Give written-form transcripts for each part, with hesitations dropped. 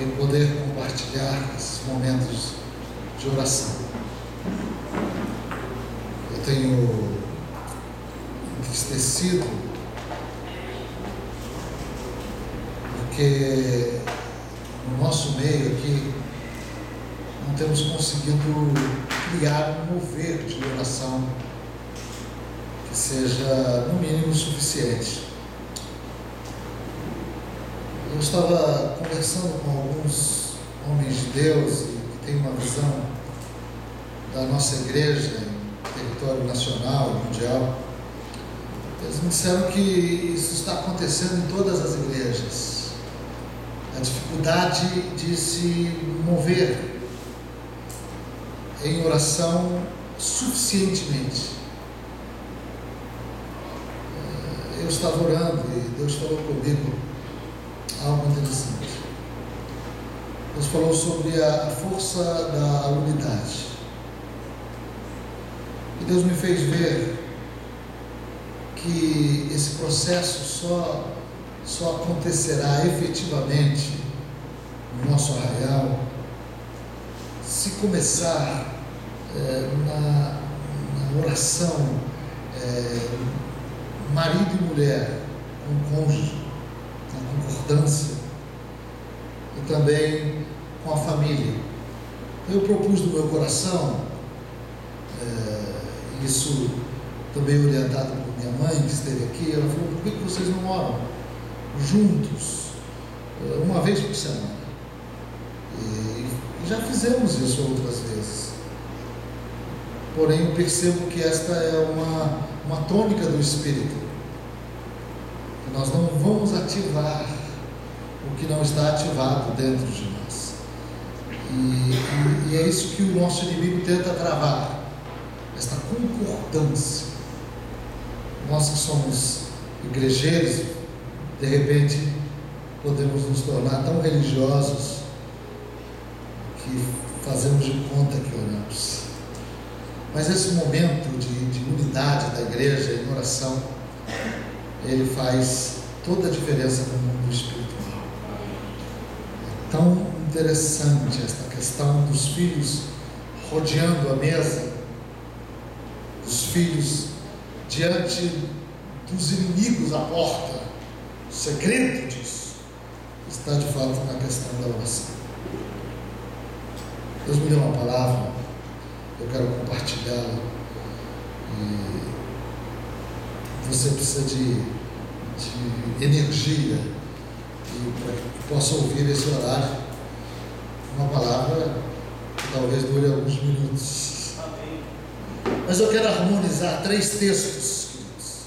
em poder compartilhar esses momentos de oração. Eu tenho entristecido porque no nosso meio aqui não temos conseguido criar um mover de oração que seja no mínimo suficiente. Eu estava conversando com alguns homens de Deus que têm uma visão da nossa igreja em território nacional e mundial. Eles me disseram que isso está acontecendo em todas as igrejas. A dificuldade de se mover em oração suficientemente. Eu estava orando e Deus falou comigo algo interessante. Deus falou sobre a força da unidade. E Deus me fez ver que esse processo só acontecerá efetivamente no nosso arraial se começar na oração marido e mulher, com o cônjuge, na concordância e também com a família. Eu propus no meu coração, isso também orientado por minha mãe que esteve aqui, ela falou: por que vocês não oram juntos, uma vez por semana? E já fizemos isso outras vezes. Porém, eu percebo que esta é uma tônica do Espírito. Nós não vamos ativar o que não está ativado dentro de nós. E é isso que o nosso inimigo tenta travar, esta concordância. Nós que somos igrejeiros, de repente podemos nos tornar tão religiosos que fazemos de conta que oramos. Mas esse momento de unidade da igreja em oração, ele faz toda a diferença no mundo espiritual. É tão interessante esta questão dos filhos rodeando a mesa, os filhos diante dos inimigos à porta. O segredo disso está de fato na questão da oração. Deus me deu uma palavra, eu quero compartilhá-la, e você precisa de energia para que possa ouvir esse horário, uma palavra que talvez dure alguns minutos. Mas eu quero harmonizar 3 textos, queridos,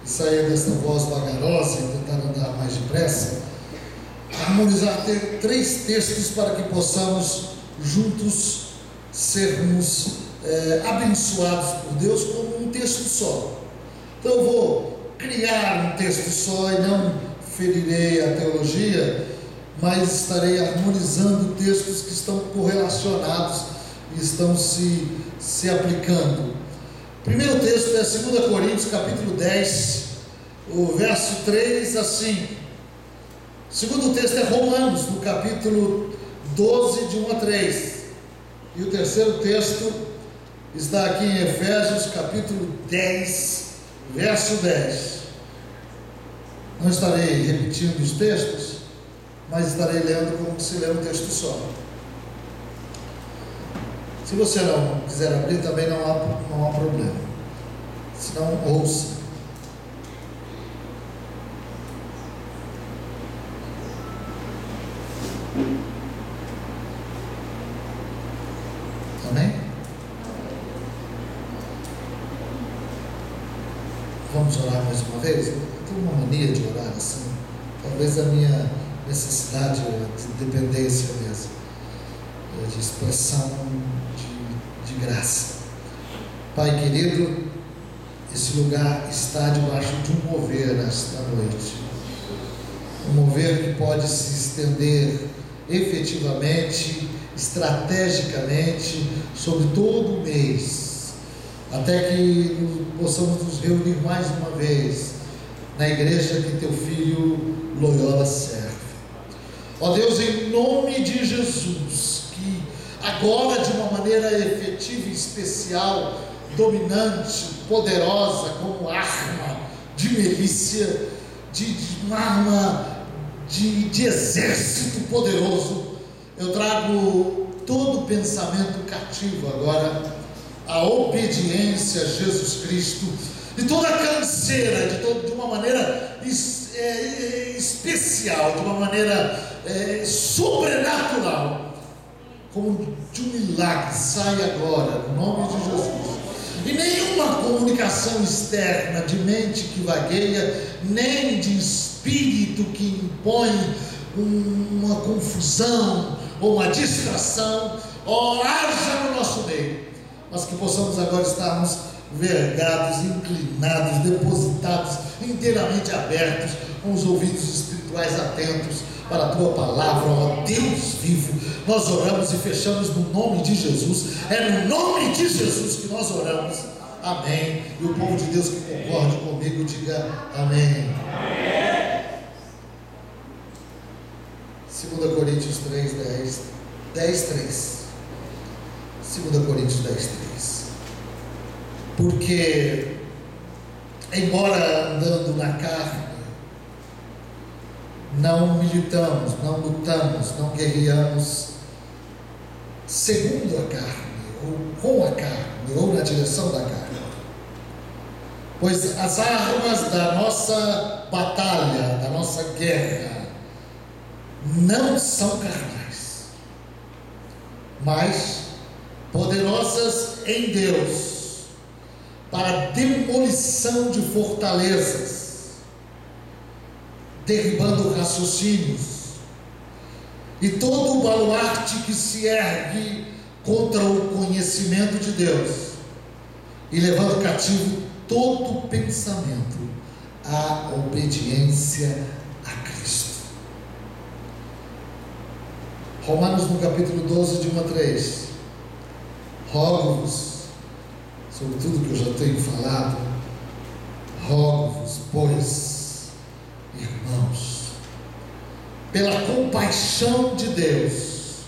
e sair dessa voz vagarosa e tentar andar mais depressa. Harmonizar 3 textos para que possamos juntos sermos abençoados por Deus como um texto só. Então eu vou criar um texto só e não ferirei a teologia, mas estarei harmonizando textos que estão correlacionados e estão se aplicando. O primeiro texto é 2 Coríntios capítulo 10, o verso 3, assim. O segundo texto é Romanos, no capítulo 12, de 1 a 3. E o terceiro texto está aqui em Efésios capítulo 10, verso 10. Não estarei repetindo os textos, mas estarei lendo como se lê um texto só. Se você não quiser abrir, também não há problema. Se não, ouça. Amém? Vamos orar mais uma vez? Eu tenho uma mania de orar assim. Talvez a minha necessidade de dependência mesmo, de expressão de graça. Pai querido, esse lugar está debaixo de um mover nesta noite. Um mover que pode se estender efetivamente, estrategicamente, sobre todo o mês, até que possamos nos reunir mais uma vez na igreja que teu filho Loyola serve. Ó Deus, em nome de Jesus, que agora de uma maneira efetiva e especial, dominante, poderosa, como arma de milícia, de uma arma de exército poderoso, eu trago todo pensamento cativo agora à obediência a Jesus Cristo, e toda canseira, de uma maneira especial, de uma maneira sobrenatural, como de um milagre, sai agora, no nome de Jesus. E nenhuma comunicação externa de mente que vagueia, nem de espírito que impõe uma confusão ou uma distração, haja no nosso meio, mas que possamos agora estarmos vergados, inclinados, depositados, inteiramente abertos, com os ouvidos espirituais atentos para a Tua palavra, ó Deus vivo. Nós oramos e fechamos no nome de Jesus. É no nome de Jesus que nós oramos. Amém. E o povo de Deus que concorde comigo, diga amém. Amém. 2 Coríntios 3, 10, 3. 2 Coríntios 10, 3. Porque, embora andando na carne, não militamos, não lutamos, não guerreamos segundo a carne, ou com a carne, ou na direção da carne. Pois as armas da nossa batalha, da nossa guerra, não são carnais, mas poderosas em Deus, para demolição de fortalezas, derribando raciocínios e todo o baluarte que se ergue contra o conhecimento de Deus, e levando cativo todo pensamento à obediência a Cristo. Romanos no capítulo 12, de 1 a 3. Rogo-vos, sobre tudo que eu já tenho falado, rogo-vos, pois, irmãos, pela compaixão de Deus,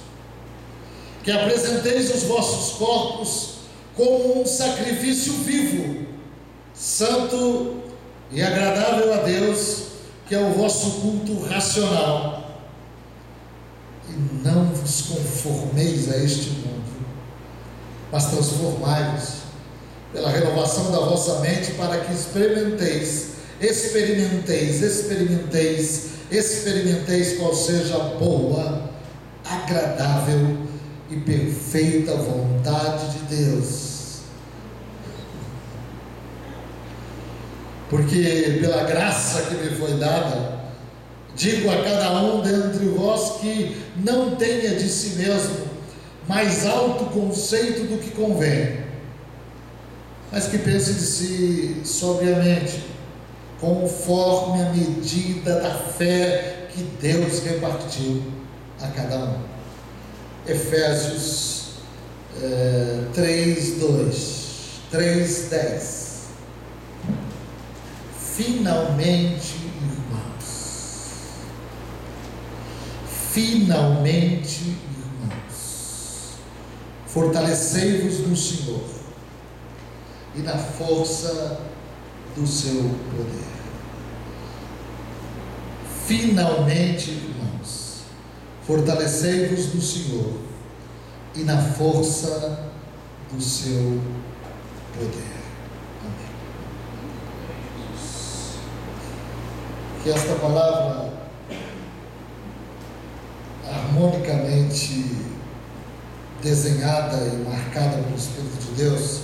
que apresenteis os vossos corpos como um sacrifício vivo, santo e agradável a Deus, que é o vosso culto racional. E não vos conformeis a este mundo, mas transformai-vos pela renovação da vossa mente, para que experimenteis qual seja a boa, agradável e perfeita vontade de Deus. Porque pela graça que me foi dada, digo a cada um dentre vós que não tenha de si mesmo mais alto conceito do que convém, mas que pense de si sobriamente, conforme a medida da fé que Deus repartiu a cada um. Efésios 3:10. Finalmente, irmãos, fortalecei-vos no Senhor e na força do seu poder. Finalmente, irmãos, fortalecei-vos no Senhor e na força do seu poder. Amém. Que esta palavra, harmonicamente desenhada e marcada pelo Espírito de Deus,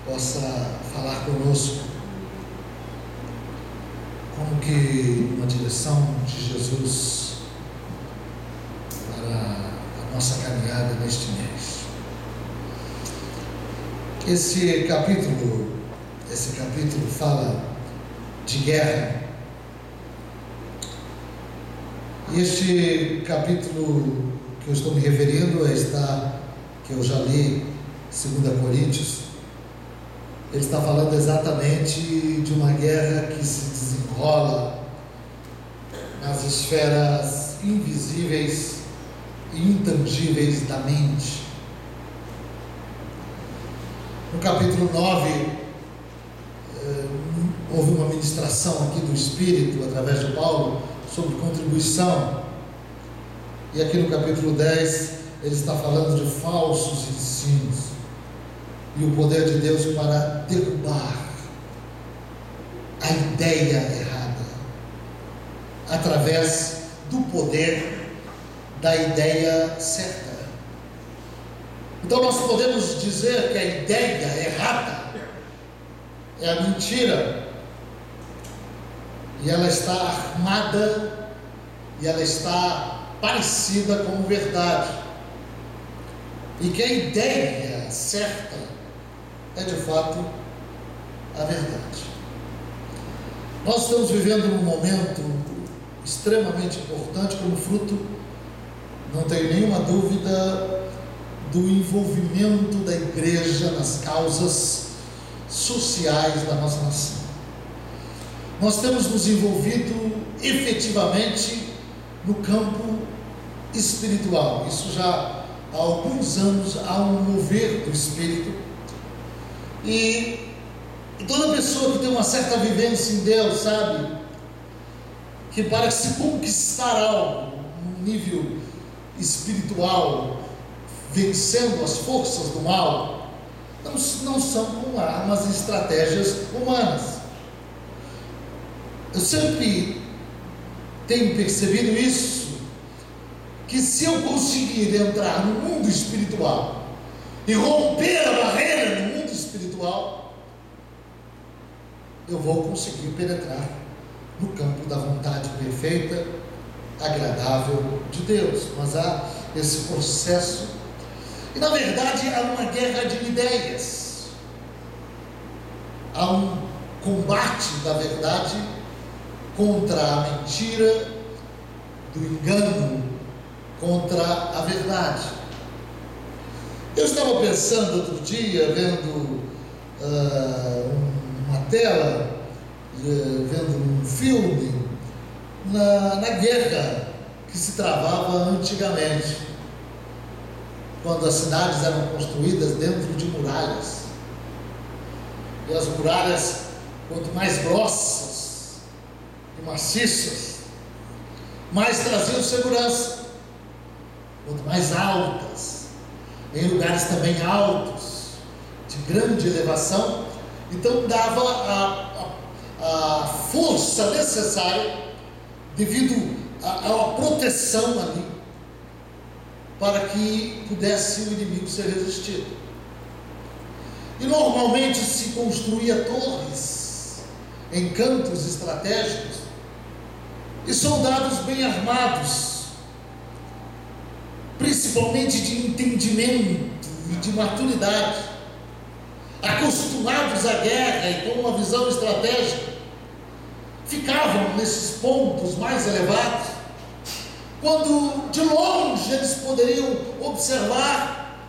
possa falar conosco como que uma direção de Jesus para a nossa caminhada neste mês. Esse capítulo fala de guerra. E este capítulo que eu estou me referindo que eu já li, 2 Coríntios, ele está falando exatamente de uma guerra que se desenrola nas esferas invisíveis e intangíveis da mente. No capítulo 9, houve uma ministração aqui do Espírito, através de Paulo, sobre contribuição. E aqui no capítulo 10, ele está falando de falsos ensinos e o poder de Deus para derrubar a ideia errada, através do poder da ideia certa. Então nós podemos dizer que a ideia errada é a mentira, e ela está armada, e ela está parecida com verdade, e que a ideia certa é de fato a verdade. Nós estamos vivendo um momento extremamente importante, como fruto, não tenho nenhuma dúvida, do envolvimento da igreja nas causas sociais da nossa nação. Nós temos nos envolvido efetivamente no campo espiritual. Isso já há alguns anos há um mover do Espírito, e toda pessoa que tem uma certa vivência em Deus sabe que para se conquistar algo no nível espiritual, vencendo as forças do mal, não são com armas e estratégias humanas. Eu sempre tenho percebido isso, que se eu conseguir entrar no mundo espiritual e romper a barreira no mundo espiritual, eu vou conseguir penetrar no campo da vontade perfeita, agradável de Deus. Mas há esse processo, e na verdade há uma guerra de ideias, há um combate da verdade contra a mentira, do engano contra a verdade. Eu estava pensando outro dia, vendo uma tela, vendo um filme, na guerra que se travava antigamente, quando as cidades eram construídas dentro de muralhas, e as muralhas, quanto mais grossas e maciças, mais traziam segurança. Quanto mais altas, em lugares também altos, de grande elevação, então dava a força necessária, devido à proteção ali, para que pudesse o inimigo ser resistido. E normalmente se construía torres em cantos estratégicos, e soldados bem armados, principalmente de entendimento e de maturidade, acostumados à guerra e com uma visão estratégica, ficavam nesses pontos mais elevados, quando de longe eles poderiam observar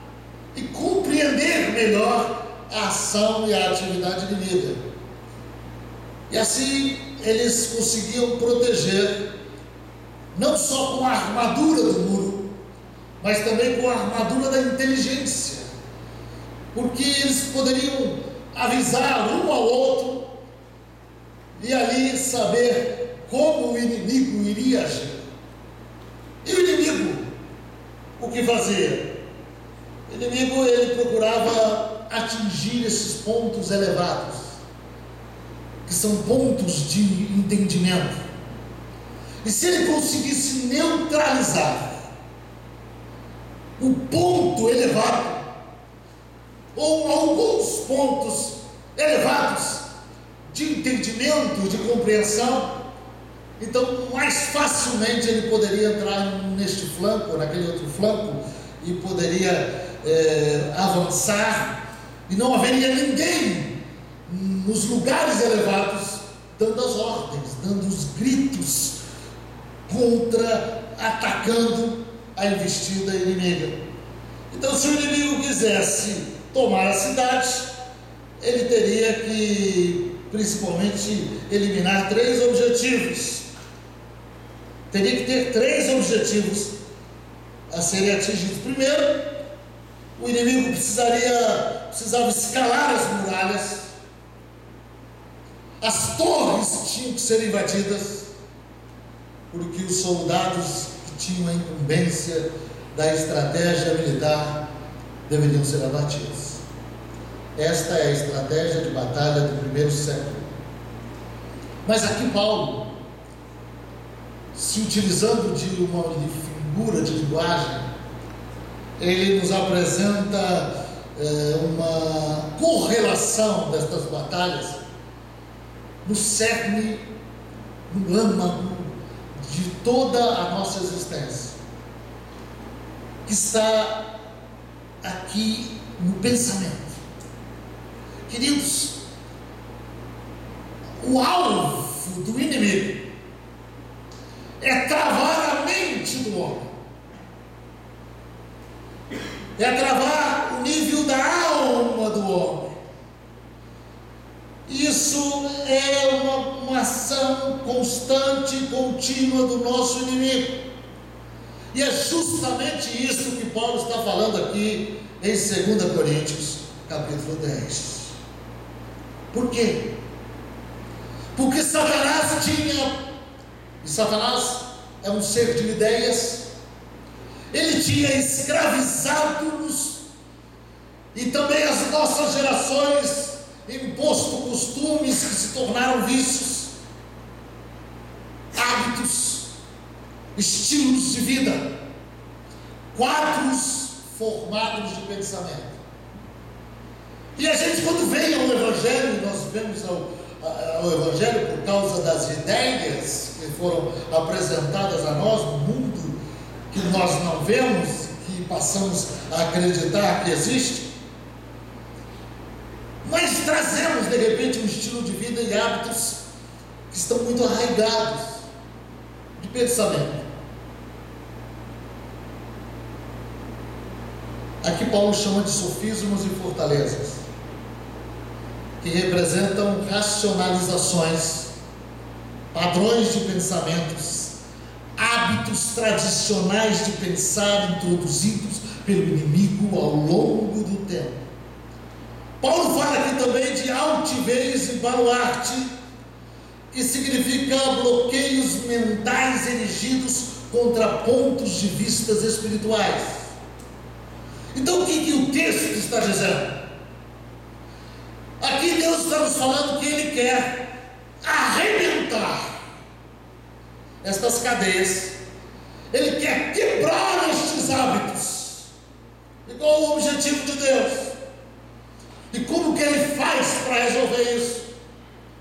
e compreender melhor a ação e a atividade inimiga. E assim eles conseguiam proteger, não só com a armadura do muro, mas também com a armadura da inteligência, porque eles poderiam avisar um ao outro e ali saber como o inimigo iria agir. E o inimigo, o que fazia? O inimigo, ele procurava atingir esses pontos elevados, que são pontos de entendimento, e se ele conseguisse neutralizar o ponto elevado, ou alguns pontos elevados de entendimento, de compreensão, então mais facilmente ele poderia entrar neste flanco, ou naquele outro flanco, e poderia avançar, e não haveria ninguém nos lugares elevados dando as ordens, dando os gritos atacando a investida inimiga. Então, se o inimigo quisesse tomar a cidade, ele teria que, principalmente, eliminar 3 objetivos: teria que ter 3 objetivos a serem atingidos. Primeiro, o inimigo precisava escalar as muralhas, as torres tinham que ser invadidas, porque os soldados que tinham a incumbência da estratégia militar deveriam ser abatidos. Esta é a estratégia de batalha do primeiro século. Mas aqui Paulo, se utilizando de uma figura de linguagem, ele nos apresenta uma correlação destas batalhas no cerne, no âmago de toda a nossa existência, que está aqui no pensamento. Queridos, o alvo do inimigo é travar a mente do homem, é travar o nível da alma do homem. Isso é uma ação constante e contínua do nosso inimigo, e é justamente isso que Paulo está falando aqui em 2 Coríntios capítulo 10. Por quê? Porque Satanás e Satanás é um ser de ideias, ele tinha escravizado-nos, e também as nossas gerações, imposto costumes que se tornaram vícios, hábitos, estilos de vida, quadros formados de pensamento. E a gente, quando vem ao Evangelho, nós vemos ao Evangelho por causa das ideias que foram apresentadas a nós no mundo, que nós não vemos, que passamos a acreditar que existe, mas trazemos de repente um estilo de vida e hábitos que estão muito arraigados de pensamento. Aqui Paulo chama de sofismas e fortalezas, que representam racionalizações, padrões de pensamentos, hábitos tradicionais de pensar introduzidos pelo inimigo ao longo do tempo. Paulo fala aqui também de altivez e baluarte, que significa bloqueios mentais erigidos contra pontos de vistas espirituais. Então o que o texto está dizendo? Aqui Deus está nos falando que Ele quer arrebentar estas cadeias, Ele quer quebrar estes hábitos. E qual o objetivo de Deus? E como que Ele faz para resolver isso?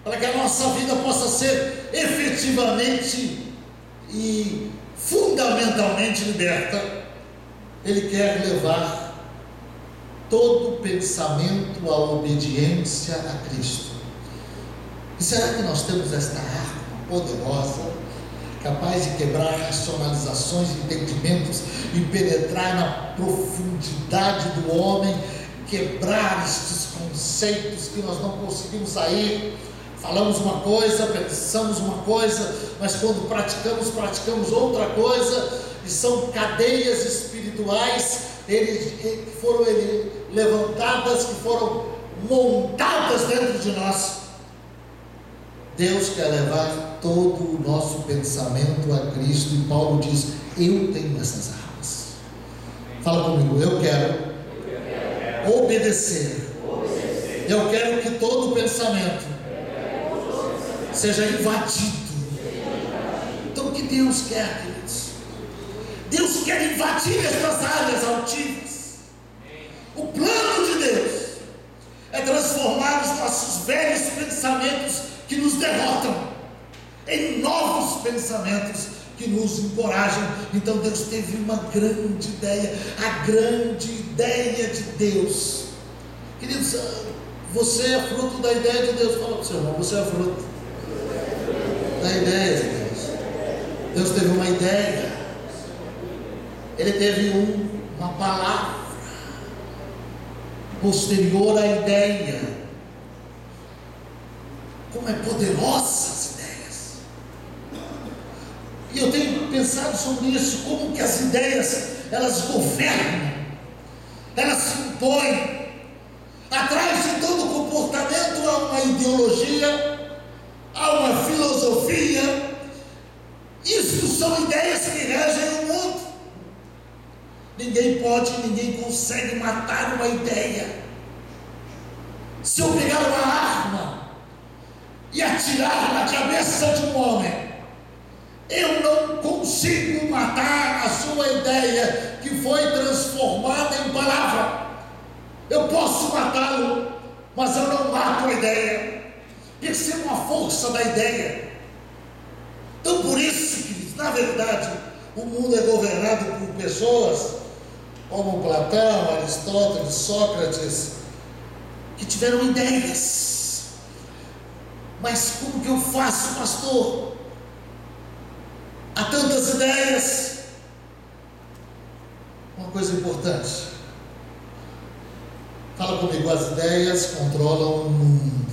Para que a nossa vida possa ser efetivamente e fundamentalmente liberta. Ele quer levar todo pensamento à obediência a Cristo. E será que nós temos esta arma poderosa, capaz de quebrar racionalizações, entendimentos e penetrar na profundidade do homem, quebrar estes conceitos que nós não conseguimos sair? Falamos uma coisa, pensamos uma coisa, mas quando praticamos outra coisa, e são cadeias espirituais que foram levantadas, que foram montadas dentro de nós. Deus quer levar todo o nosso pensamento a Cristo, e Paulo diz: eu tenho essas armas. Fala comigo: eu quero obedecer. Eu quero que todo pensamento seja invadido. Então o que Deus quer, queridos? Deus quer invadir estas áreas altivas. O plano de Deus é transformar os nossos velhos pensamentos que nos derrotam em novos pensamentos que nos encorajam. Então Deus teve uma grande ideia, a grande ideia de Deus. Queridos, você é fruto da ideia de Deus. Fala para o seu irmão: você é fruto da ideia de Deus. Deus teve uma ideia, Ele teve uma palavra posterior à ideia. Como é poderosa as ideias! E eu tenho pensado sobre isso, como que as ideias, elas governam, elas se impõem. Atrás de todo comportamento há uma ideologia, há uma filosofia. Isso são ideias que regem o mundo. Ninguém consegue matar uma ideia. Se eu pegar uma arma e atirar na cabeça de um homem, eu não consigo matar a sua ideia que foi transformada em palavra. Eu posso matá-lo, mas eu não mato a ideia. Perceba a força da ideia. Então, por isso, queridos, na verdade, o mundo é governado por pessoas como Platão, Aristóteles, Sócrates, que tiveram ideias. Mas como que eu faço, pastor? Há tantas ideias. Uma coisa importante. Fala comigo, as ideias controlam o mundo.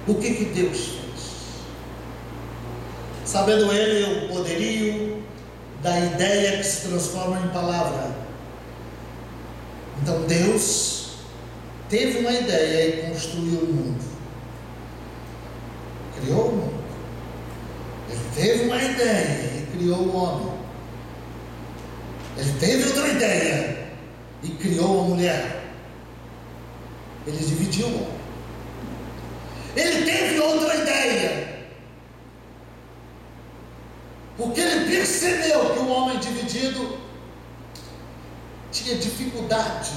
O que Deus fez? Sabendo Ele o poderio da ideia que se transforma em palavra. Então Deus teve uma ideia e construiu o mundo. Criou o mundo. Ele teve uma ideia e criou o homem. Ele teve outra ideia e criou a mulher. Ele dividiu o homem. Ele teve outra ideia, porque ele percebeu que o homem dividido tinha dificuldade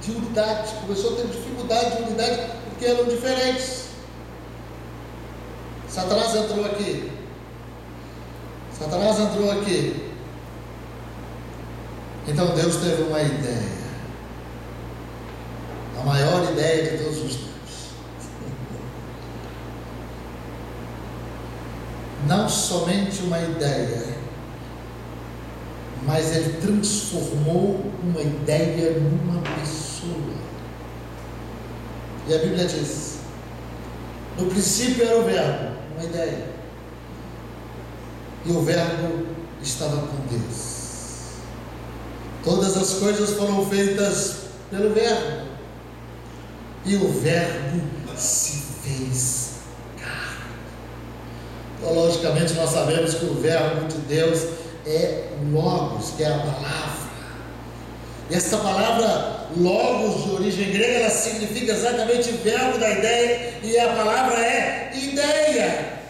de unidade. Começou a ter dificuldade de unidade porque eram diferentes. Satanás entrou aqui. Então Deus teve uma ideia, a maior ideia de todos os tempos. Não somente uma ideia, mas Ele transformou uma ideia numa pessoa. E a Bíblia diz: no princípio era o Verbo, uma ideia, e o Verbo estava com Deus. Todas as coisas foram feitas pelo Verbo, e o Verbo se fez carne. Então, logicamente, nós sabemos que o Verbo de Deus é o Logos, que é a palavra. E esta palavra Logos, de origem grega, ela significa exatamente verbo da ideia, e a palavra é ideia.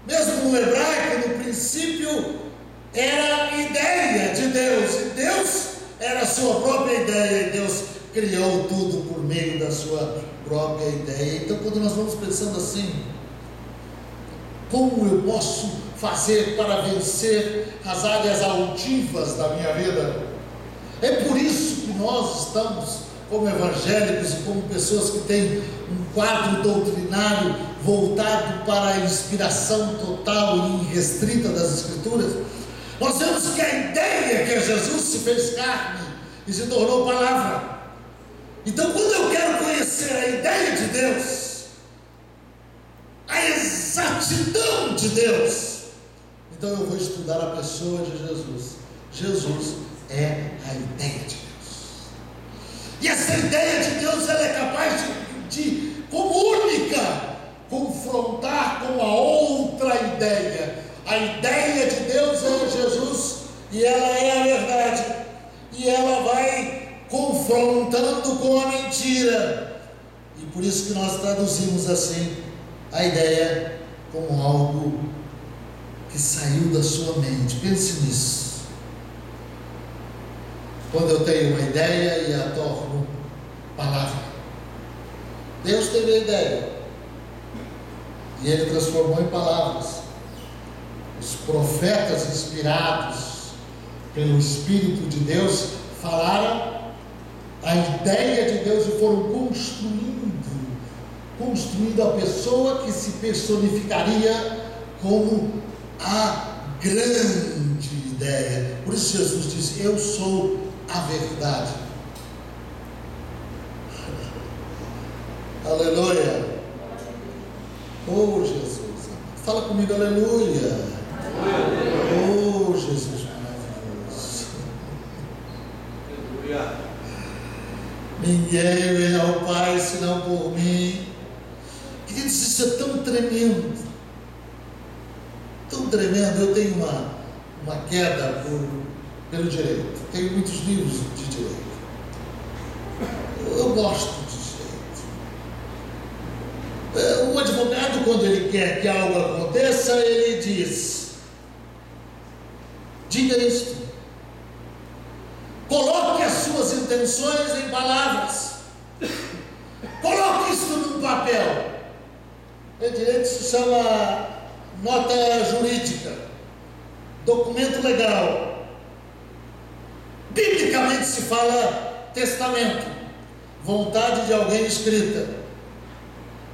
Mesmo no hebraico, no princípio, era a ideia de Deus, e Deus era a sua própria ideia, e Deus criou tudo por meio da sua própria ideia. Então, quando nós vamos pensando assim, como eu posso fazer para vencer as áreas altivas da minha vida? É por isso que nós estamos, como evangélicos e como pessoas que têm um quadro doutrinário voltado para a inspiração total e irrestrita das Escrituras. Nós vemos que a ideia que é Jesus se fez carne e se tornou palavra. Então, quando eu quero conhecer a ideia de Deus, a exatidão de Deus, então eu vou estudar a pessoa de Jesus. Jesus é a ideia de Deus. E essa ideia de Deus, ela é capaz de como única, confrontar com a outra ideia. A ideia de Deus é Jesus, e ela é a verdade, e ela vai confrontando com a mentira. E por isso que nós traduzimos assim a ideia como algo que saiu da sua mente. Pense nisso. Quando eu tenho uma ideia e a torno palavra. Deus teve a ideia e Ele transformou em palavras. Os profetas inspirados pelo Espírito de Deus falaram a ideia de Deus e foram construindo a pessoa que se personificaria como a grande ideia. Por isso Jesus disse: eu sou a verdade. Aleluia. Oh Jesus, fala comigo, aleluia. Oh Jesus maravilhoso. Aleluia. Ninguém vem ao Pai senão por mim. Queridos, isso é tão tremendo. Tão tremendo. Eu tenho uma queda pelo direito. Tenho muitos livros de direito. Eu gosto de direito. O advogado, quando ele quer que algo aconteça, ele diz: diga isto. Coloque as suas intenções em palavras. Coloque isso num papel. Em direito se chama nota jurídica, documento legal. Biblicamente se fala testamento, vontade de alguém escrita.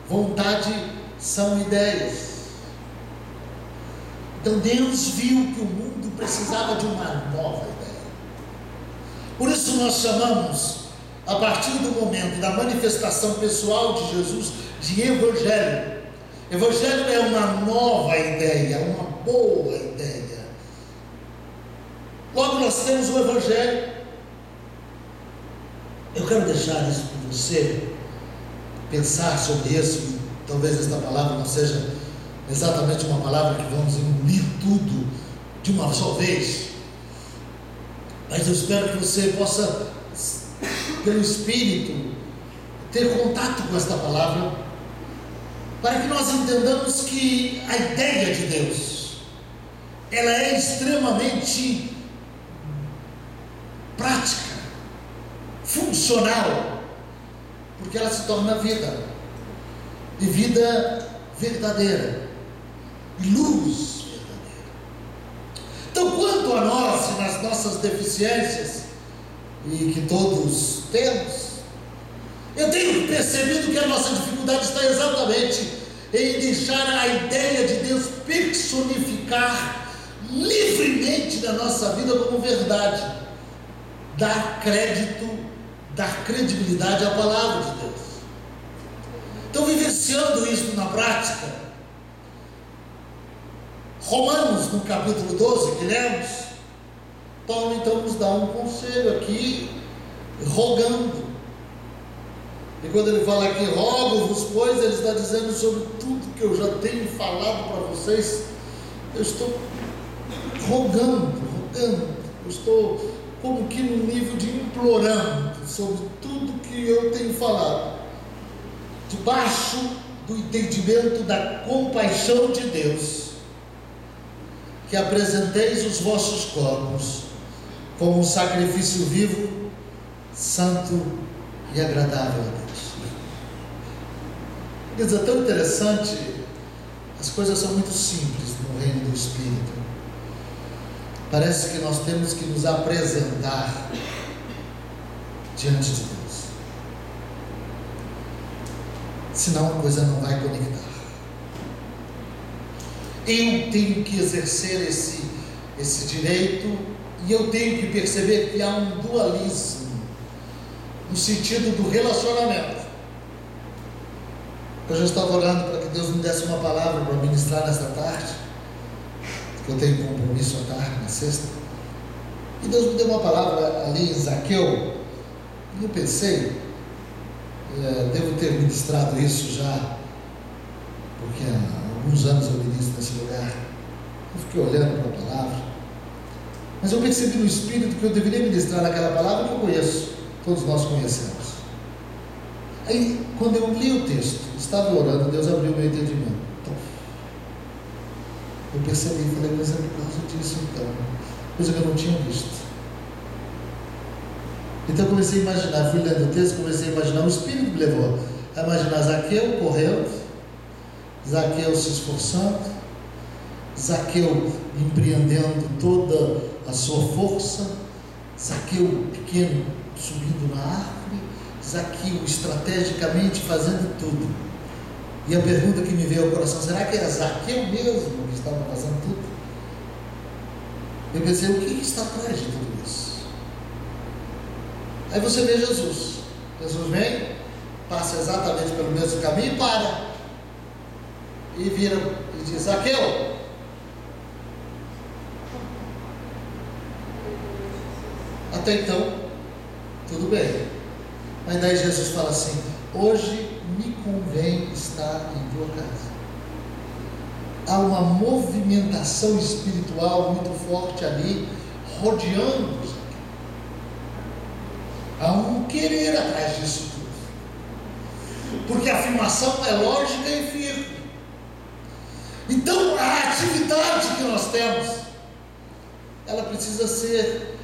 Vontade são ideias. Então Deus viu que o mundo precisava de uma nova ideia. Por isso nós chamamos, a partir do momento da manifestação pessoal de Jesus, de Evangelho. Evangelho é uma nova ideia, uma boa ideia. Logo nós temos o Evangelho. Eu quero deixar isso com você, pensar sobre isso, e talvez esta palavra não seja exatamente uma palavra que vamos engolir tudo de uma só vez. Mas eu espero que você possa, pelo Espírito, ter contato com esta palavra, para que nós entendamos que a ideia de Deus, ela é extremamente prática, funcional, porque ela se torna vida, e vida verdadeira, e luz. Então, quanto a nós e nas nossas deficiências, e que todos temos, eu tenho percebido que a nossa dificuldade está exatamente em deixar a ideia de Deus personificar livremente na nossa vida como verdade, dar crédito, dar credibilidade à palavra de Deus. Então, vivenciando isso na prática, Romanos, no capítulo 12 que lemos, Paulo então nos dá um conselho aqui, rogando. E quando ele fala aqui, rogo-vos, pois, ele está dizendo sobre tudo que eu já tenho falado para vocês. Eu estou rogando, eu estou como que no nível de implorando sobre tudo que eu tenho falado, debaixo do entendimento da compaixão de Deus, que apresenteis os vossos corpos como um sacrifício vivo, santo e agradável a Deus. Queridos, é tão interessante, as coisas são muito simples no reino do Espírito. Parece que nós temos que nos apresentar diante de Deus, senão a coisa não vai conectar. Eu tenho que exercer esse direito, e eu tenho que perceber que há um dualismo no sentido do relacionamento. Eu já estava orando para que Deus me desse uma palavra para ministrar nesta tarde, porque eu tenho compromisso à tarde, na sexta, e Deus me deu uma palavra ali em Zaqueu, e eu pensei, devo ter ministrado isso já, porque há alguns anos eu ministro nesse lugar. Eu fiquei olhando para a palavra, mas eu percebi no Espírito que eu deveria ministrar naquela palavra que eu conheço, todos nós conhecemos. Aí, quando eu li o texto, estava orando, Deus abriu o meu entendimento. Eu percebi e falei, mas é por causa disso então, coisa que eu não tinha visto. Então eu comecei a imaginar, fui lendo o texto, comecei a imaginar, o Espírito me levou a imaginar Zaqueu correndo, Zaqueu se esforçando, Zaqueu empreendendo toda a sua força, Zaqueu pequeno subindo na árvore, Zaqueu estrategicamente fazendo tudo. E a pergunta que me veio ao coração, será que era Zaqueu mesmo que estava fazendo tudo? Eu pensei, o que está atrás de tudo isso? Aí você vê Jesus. Jesus vem, passa exatamente pelo mesmo caminho e para. e vira e diz: Zaqueu, até então, tudo bem. Mas daí Jesus fala assim: hoje me convém estar em tua casa. Há uma movimentação espiritual muito forte ali, rodeando. Há um querer atrás disso tudo, porque a afirmação é lógica e firme. Então a atividade que nós temos, ela precisa ser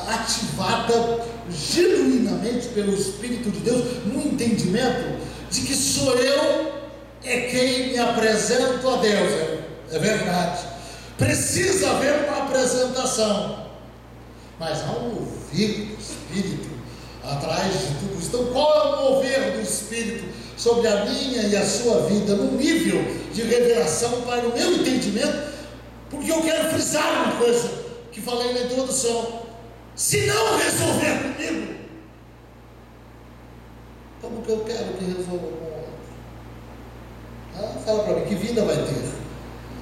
ativada genuinamente pelo Espírito de Deus, no entendimento de que sou eu quem me apresento a Deus. É verdade, precisa haver uma apresentação, mas há um mover do Espírito atrás de tudo isso. Então qual é o mover do Espírito sobre a minha e a sua vida, no nível de revelação para o meu entendimento? Porque eu quero frisar uma coisa que falei na introdução: se não resolver comigo, como que eu quero que resolva com o outro? Fala para mim, que vida vai ter?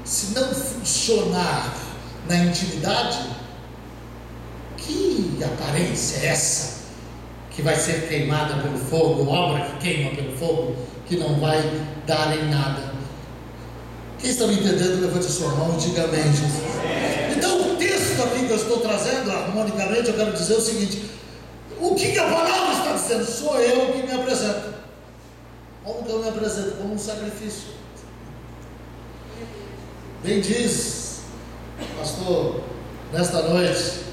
Se não funcionar na intimidade, que aparência é essa que vai ser queimada pelo fogo, obra que queima pelo fogo, que não vai dar em nada? Quem está me entendendo, levante a sua mão e diga amém, Jesus. Então o texto aqui que eu estou trazendo, harmonicamente, eu quero dizer o seguinte: o que a palavra está dizendo? Sou eu que me apresento. Como que eu me apresento? Como um sacrifício. Bem diz, pastor, nesta noite,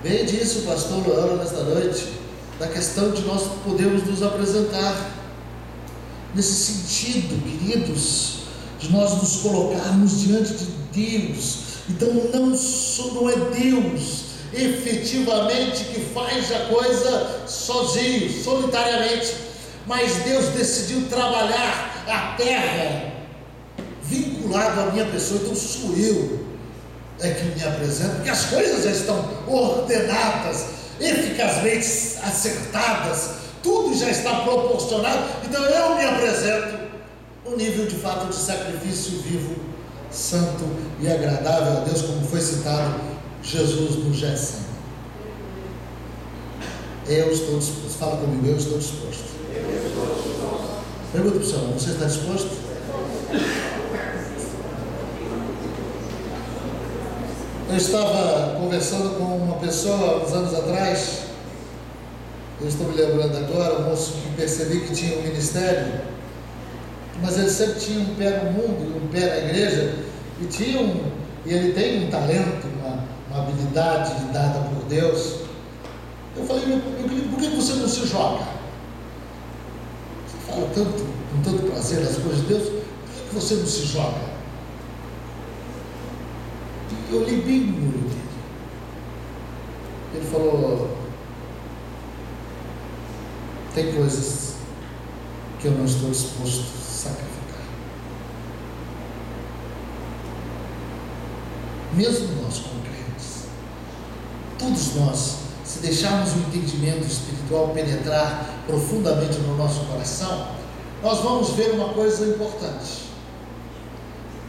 bem disse o pastor Loyola nesta noite, da questão de nós podermos nos apresentar, nesse sentido, queridos, de nós nos colocarmos diante de Deus. Então não é Deus efetivamente que faz a coisa sozinho, solitariamente, mas Deus decidiu trabalhar a terra vinculado à minha pessoa. Então sou eu que me apresento, porque as coisas já estão ordenadas, eficazmente acertadas, tudo já está proporcionado. Então eu me apresento no nível de fato de sacrifício vivo, santo e agradável a Deus, como foi citado Jesus no Getsemane. Eu estou disposto. Fala comigo: eu estou disposto. Pergunta para o seu irmão: você está disposto? Eu estava conversando com uma pessoa uns anos atrás, eu estou me lembrando agora, um moço que percebi que tinha um ministério, mas ele sempre tinha um pé no mundo e um pé na igreja, e ele tem um talento, uma habilidade dada por Deus. Eu falei: meu querido, por que você não se joga? Você fala tanto, com tanto prazer nas coisas de Deus, por que você não se joga? Eu li bem no olho dele. Ele falou: tem coisas que eu não estou disposto a sacrificar. Mesmo nós como crentes, todos nós, se deixarmos o entendimento espiritual penetrar profundamente no nosso coração, nós vamos ver uma coisa importante: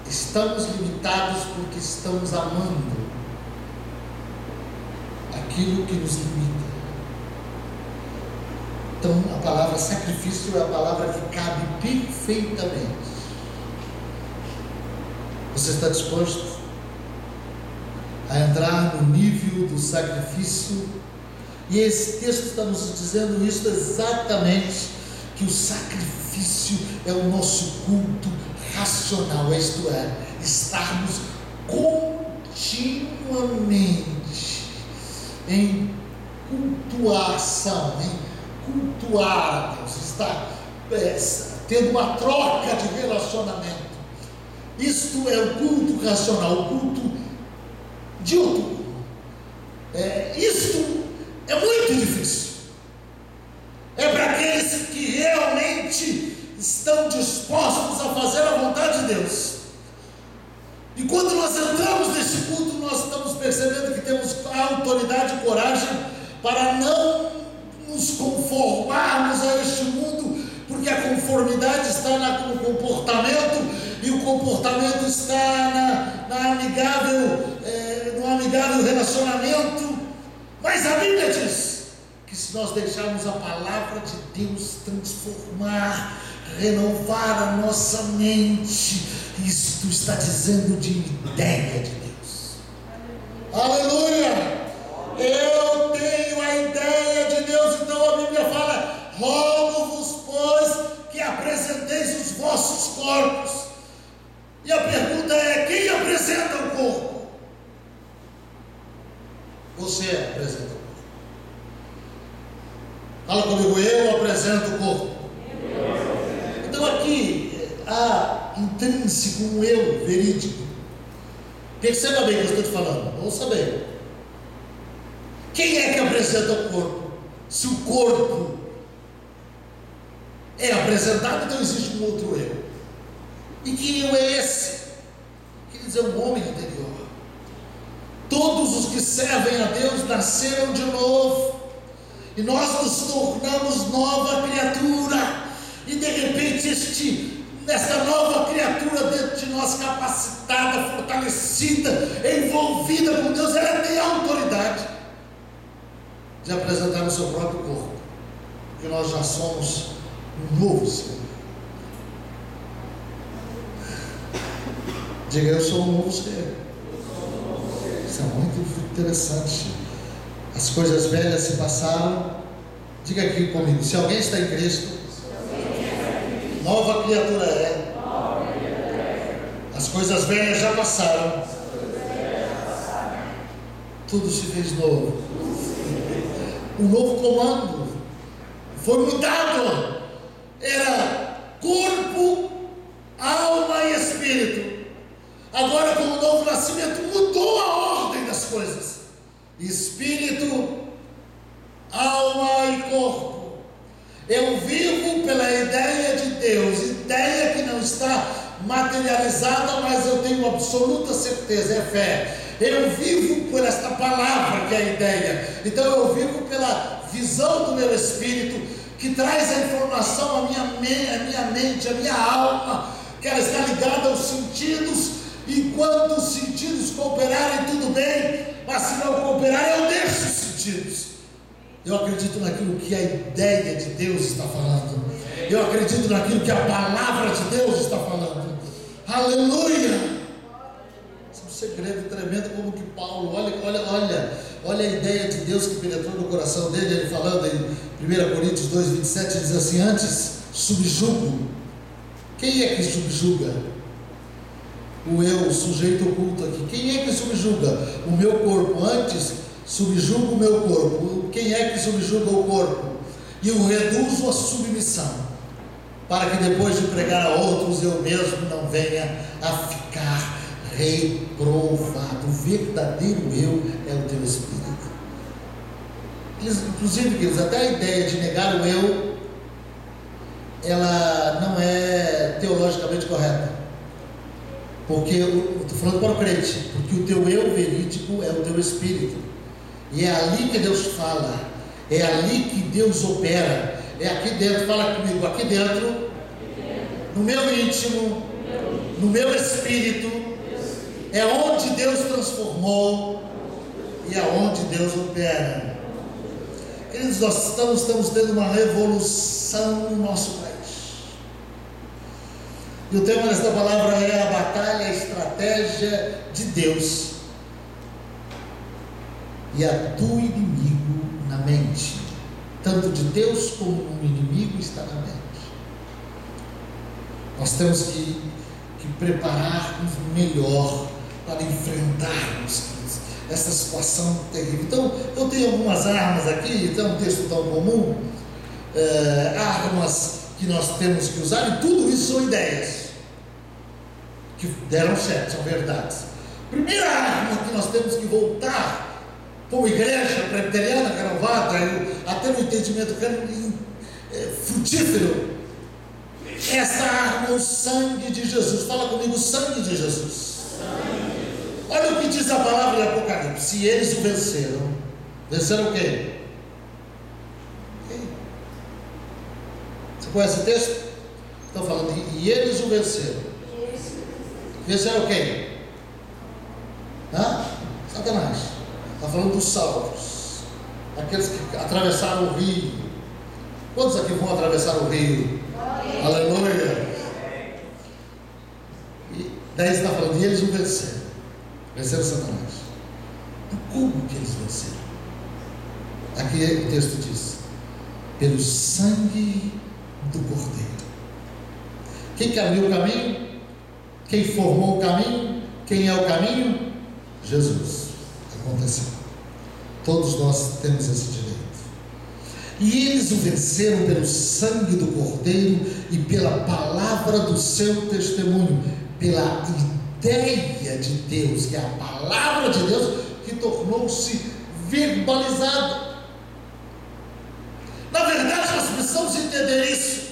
estamos limitados porque estamos amando aquilo que nos limita. Então a palavra sacrifício é a palavra que cabe perfeitamente. Você está disposto a entrar no nível do sacrifício? E esse texto está nos dizendo isso exatamente, que o sacrifício é o nosso culto racional, isto é, estarmos continuamente em cultuação, em cultuar a Deus, estar tendo uma troca de relacionamento. Isto é o culto racional, o culto diuturno. Isto é muito difícil. É para aqueles que realmente estão dispostos a fazer a vontade de Deus. E quando nós entramos nesse culto, nós estamos percebendo que temos autoridade e coragem para não nos conformarmos a este mundo, porque porque a conformidade está no comportamento, e o comportamento está no amigável relacionamento. Mas a Bíblia diz que se nós deixarmos a palavra de Deus transformar, renovar a nossa mente, isto está dizendo de ideia de Deus. Aleluia! Eu tenho a ideia de Deus. Então a Bíblia fala: rogo-vos, pois, que apresenteis os vossos corpos. E a pergunta é: quem apresenta o corpo? Você apresenta o corpo. Fala comigo: eu apresento o corpo. Então aqui há intrínseco um eu verídico. Perceba bem o que eu estou te falando. Ouça bem. Quem é que apresenta o corpo? Se o corpo é apresentado, então existe um outro eu. E que eu é esse? Quer dizer, um homem interior. Todos os que servem a Deus nasceram de novo, e nós nos tornamos nova criatura. E de repente esta nova criatura dentro de nós, capacitada, fortalecida, envolvida com Deus, ela tem autoridade de apresentar o seu próprio corpo, porque nós já somos um novo ser. Diga: eu sou um novo ser. Isso é muito interessante. As coisas velhas se passaram. Diga aqui comigo: se alguém está em Cristo, nova criatura é. As coisas velhas já passaram, tudo se fez novo. Um novo comando foi mudado. Era corpo, alma e espírito. Agora, com o novo nascimento, mudou a ordem das coisas: espírito, alma e corpo. Eu vivo pela ideia de Deus, ideia que não está materializada, mas eu tenho absoluta certeza, é fé. Eu vivo por esta palavra que é a ideia. Então eu vivo pela visão do meu espírito, que traz a informação à minha mente, à minha alma, que ela está ligada aos sentidos. Enquanto os sentidos cooperarem, tudo bem, mas se não cooperarem, eu deixo os sentidos. Eu acredito naquilo que a ideia de Deus está falando. Eu acredito naquilo que a palavra de Deus está falando. Aleluia! Esse é um segredo tremendo, como que Paulo, olha a ideia de Deus que penetrou no coração dele. Ele falando em 1 Coríntios 2,27, diz assim: antes subjugo. Quem é que subjuga? O eu, o sujeito oculto aqui. Quem é que subjuga? O meu corpo. Antes subjugo o meu corpo. Quem é que subjuga o corpo? E o reduzo à submissão, para que depois de pregar a outros, eu mesmo não venha a ficar reprovado. O verdadeiro eu é o teu espírito. Inclusive, queridos, até a ideia de negar o eu, ela não é teologicamente correta. Porque eu estou falando para o crente, porque o teu eu verídico é o teu espírito, e é ali que Deus fala, é ali que Deus opera, é aqui dentro. Fala comigo: aqui dentro, no meu íntimo, no meu espírito, é onde Deus transformou e é onde Deus opera. Queridos, nós estamos tendo uma revolução no nosso país. E o tema desta palavra é a batalha, a estratégia de Deus e a do inimigo na mente. Tanto de Deus como o inimigo está na mente. Nós temos que preparar-nos melhor para enfrentarmos essa situação terrível. Então, eu tenho algumas armas aqui, então um texto tão comum, armas que nós temos que usar, e tudo isso são ideias que deram certo, são verdades. Primeira arma que nós temos que voltar como igreja presbiteriana renovada, até no entendimento frutífero, essa arma é o sangue de Jesus. Fala comigo: o sangue de Jesus. Olha o que diz a palavra em Apocalipse: se eles o venceram. Venceram o quê? Você conhece o texto? Estão falando e eles o venceram. Venceram quem? Satanás. Está falando dos salvos, aqueles que atravessaram o rio. Quantos aqui vão atravessar o rio? Aleluia! E daí está falando, e eles o venceram. Venceram Satanás. Como que eles venceram? Aqui o texto diz: pelo sangue do Cordeiro. Quem que abriu o caminho? Quem formou o caminho? Quem é o caminho? Jesus. Aconteceu. Todos nós temos esse direito. E eles o venceram pelo sangue do Cordeiro e pela palavra do seu testemunho, pela ideia de Deus, que é a palavra de Deus, que tornou-se verbalizada. Na verdade, nós precisamos entender isso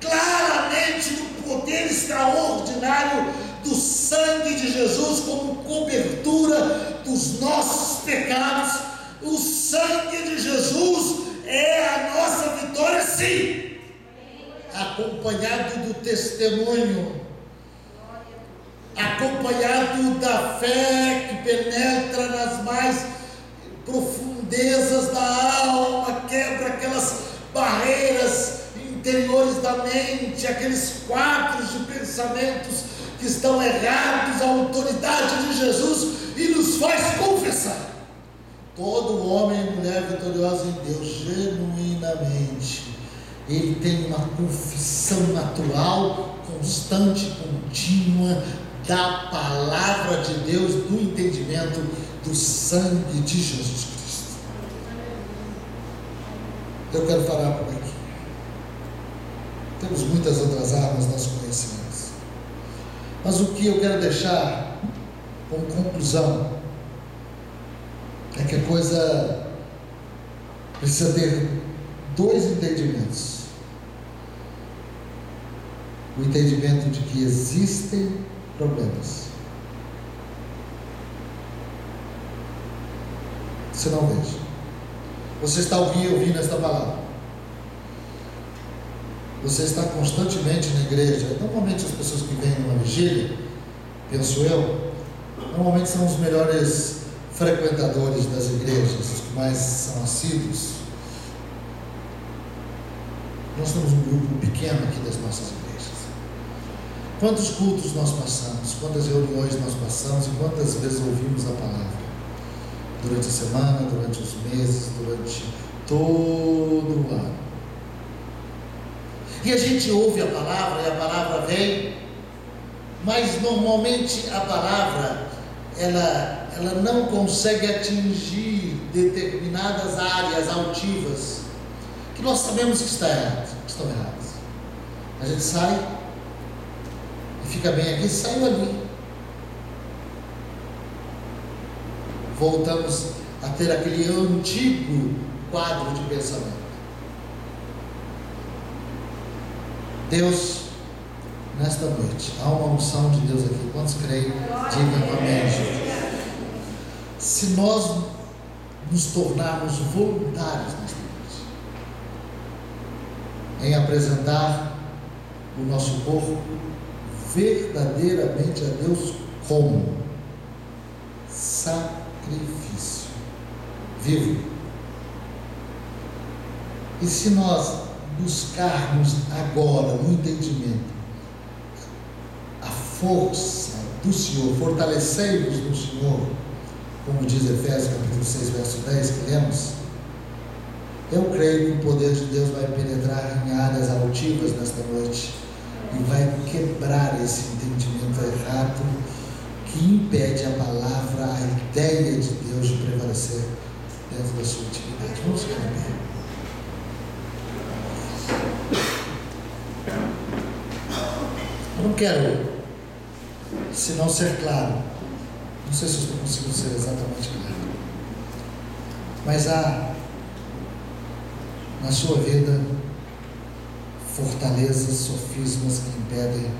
claramente, no poder extraordinário do sangue de Jesus como cobertura dos nossos pecados. O sangue de Jesus é a nossa vitória, sim, acompanhado do testemunho, acompanhado da fé que penetra nas mais profundezas da alma, quebra aquelas barreiras interiores da mente, aqueles quadros de pensamentos que estão errados à autoridade de Jesus e nos faz confessar. Todo homem e mulher vitoriosa em Deus, genuinamente, ele tem uma confissão natural, constante, contínua, da palavra de Deus, do entendimento do sangue de Jesus Cristo. Eu quero parar por aqui. Temos muitas outras armas nós conhecemos, mas o que eu quero deixar como conclusão é que a coisa precisa ter dois entendimentos: o entendimento de que existem problemas. Você não veja. Você está ouvindo esta palavra. Você está constantemente na igreja. Normalmente as pessoas que vêm numa vigília, penso eu, normalmente são os melhores frequentadores das igrejas, os que mais são assíduos. Nós temos um grupo pequeno aqui das nossas igrejas. Quantos cultos nós passamos, quantas reuniões nós passamos e quantas vezes ouvimos a palavra? Durante a semana, durante os meses, durante todo o ano. E a gente ouve a palavra e a palavra vem, mas normalmente a palavra ela não consegue atingir determinadas áreas altivas que nós sabemos que estão erradas. A gente sai e fica bem aqui, saiu ali. Voltamos a ter aquele antigo quadro de pensamento. Deus, nesta noite, há uma unção de Deus aqui. Quantos creem? Digam amém, gente. Se nós nos tornarmos voluntários nesta noite, em apresentar o nosso corpo verdadeiramente a Deus como sacrifício vivo, e se nós buscarmos agora no entendimento a força do Senhor, fortalecei-vos no Senhor, como diz Efésios capítulo 6, verso 10, que lemos, eu creio que o poder de Deus vai penetrar em áreas altivas nesta noite e vai quebrar esse entendimento errado que impede a palavra, a ideia de Deus de prevalecer dentro da sua intimidade. Vamos ficar em pé. Eu não quero, se não ser claro, não sei se eu estou conseguindo ser exatamente claro, mas há na sua vida fortalezas, sofismas que impedem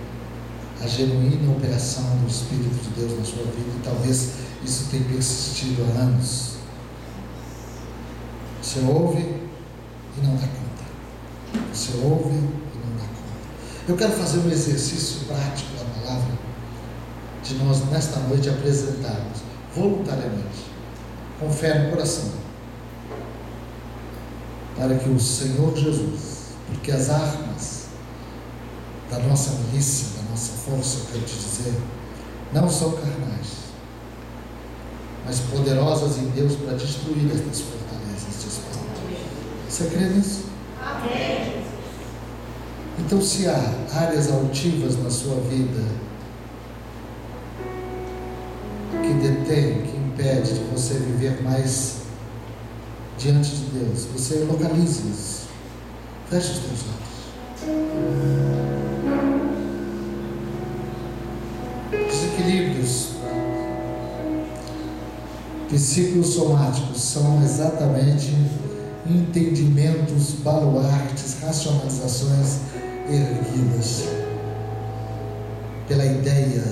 a genuína operação do Espírito de Deus na sua vida, e talvez isso tenha persistido há anos. Você ouve e não dá conta. Você ouve e não dá conta. Eu quero fazer um exercício prático da palavra, de nós nesta noite apresentarmos voluntariamente, com fé no coração, para que o Senhor Jesus, porque as armas da nossa milícia, da nossa força, eu quero te dizer, não são carnais, mas poderosas em Deus para destruir estas fortalezas de espírito. Você crê nisso? Amém. Então, se há áreas altivas na sua vida que detém, que impede de você viver mais diante de Deus, você localize isso. Feche os teus olhos. Desequilíbrios psicossomáticos são exatamente entendimentos, baluartes, racionalizações erguidas pela ideia,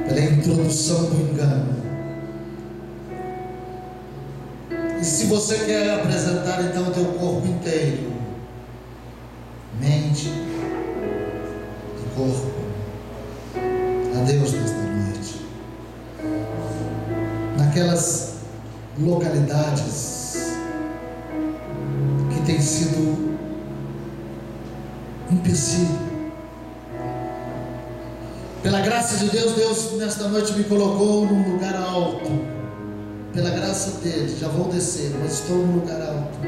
pela introdução do engano. E se você quer apresentar então o teu corpo inteiro, mente e corpo, a Deus nesta noite, naquelas localidades que têm sido empecilho, pela graça de Deus, Deus nesta noite me colocou num lugar alto, pela graça dele, já vou descer, mas estou num lugar alto,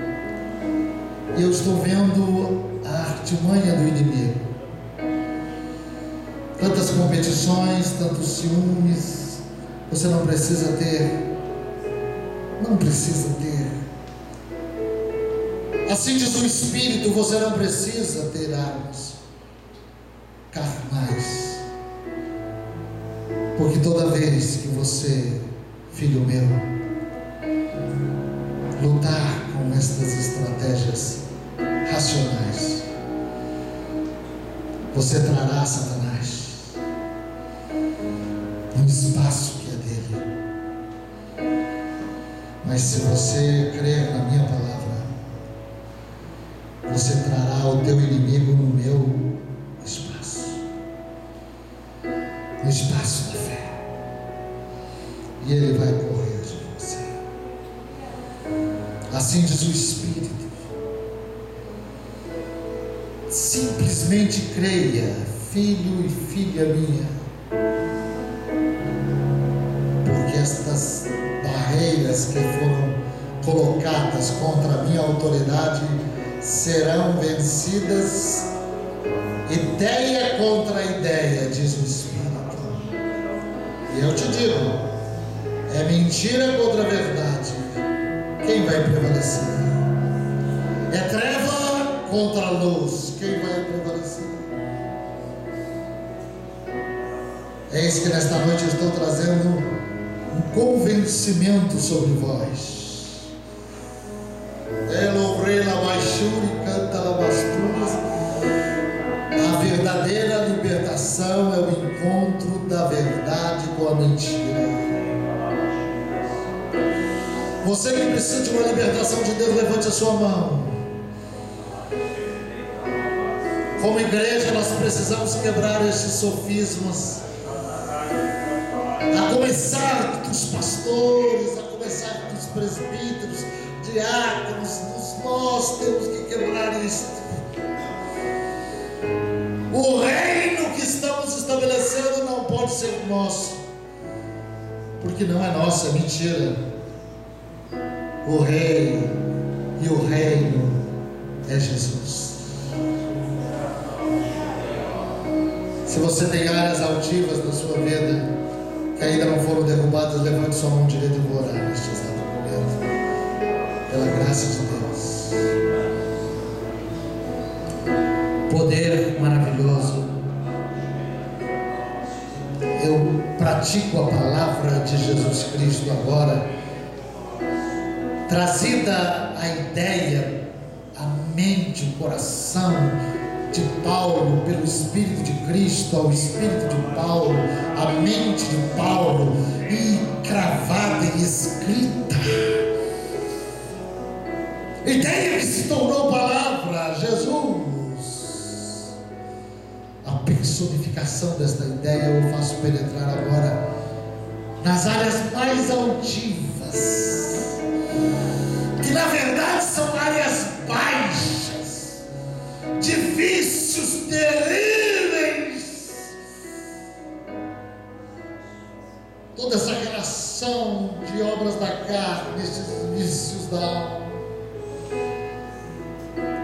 e eu estou vendo a artimanha do inimigo, tantas competições, tantos ciúmes. Você não precisa ter, assim diz o Espírito, você não precisa ter armas carnais, porque toda vez que você, filho meu, lutar com estas estratégias racionais, você trará Satanás no espaço que é dele. Mas se você crer na minha palavra, você trará o teu inimigo no meu espaço, no espaço da fé, e ele vai correr de você. Assim diz o Espírito. Simplesmente creia, filho e filha minha, porque estas barreiras que foram colocadas contra a minha autoridade serão vencidas, ideia contra ideia, diz o Espírito. E eu te digo, é mentira contra a verdade. Quem vai prevalecer? É treva contra a luz. Quem vai prevalecer? É isso que nesta noite eu estou trazendo um convencimento sobre vós. A verdadeira libertação é o encontro da verdade com a mentira. Você que precisa de uma libertação de Deus, levante a sua mão. Como igreja, nós precisamos quebrar estes sofismas, a começar dos pastores, a começar dos presbíteros, diáconos. Nós temos que quebrar isto. O reino que estamos estabelecendo não pode ser nosso, porque não é nosso, é mentira. O rei e o reino é Jesus. Se você tem áreas altivas na sua vida que ainda não foram derrubadas, levante sua mão direita e vou orar neste exato momento, pela graça de Deus. Poder maravilhoso. Eu pratico a palavra de Jesus Cristo agora, trazida a ideia, a mente, o coração de Paulo, pelo Espírito de Cristo, ao Espírito de Paulo, a mente de Paulo, e cravada e escrita. Ideia que se tornou palavra, Jesus. A personificação desta ideia eu faço penetrar agora nas áreas mais altivas, que na verdade são áreas baixas, de vícios terríveis. Toda essa relação de obras da carne, esses vícios da alma,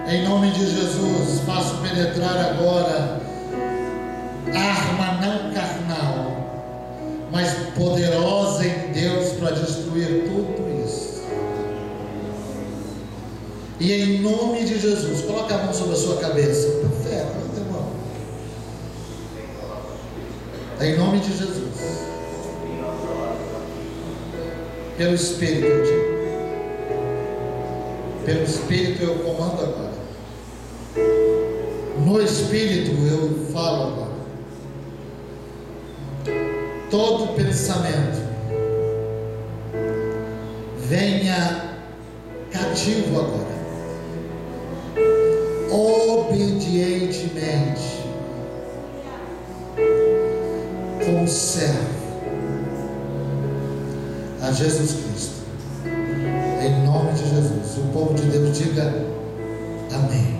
em nome de Jesus, faço penetrar agora a arma não carnal, mas poderosa em Deus para destruir tudo isso. E em nome de Jesus, coloque a mão sobre a sua cabeça, por fé, coloque a mão. Em nome de Jesus, pelo Espírito eu digo, pelo Espírito eu comando agora, no Espírito eu falo agora. Todo pensamento venha cativo agora, obedientemente, como servo a Jesus Cristo, em nome de Jesus. O povo de Deus diga amém.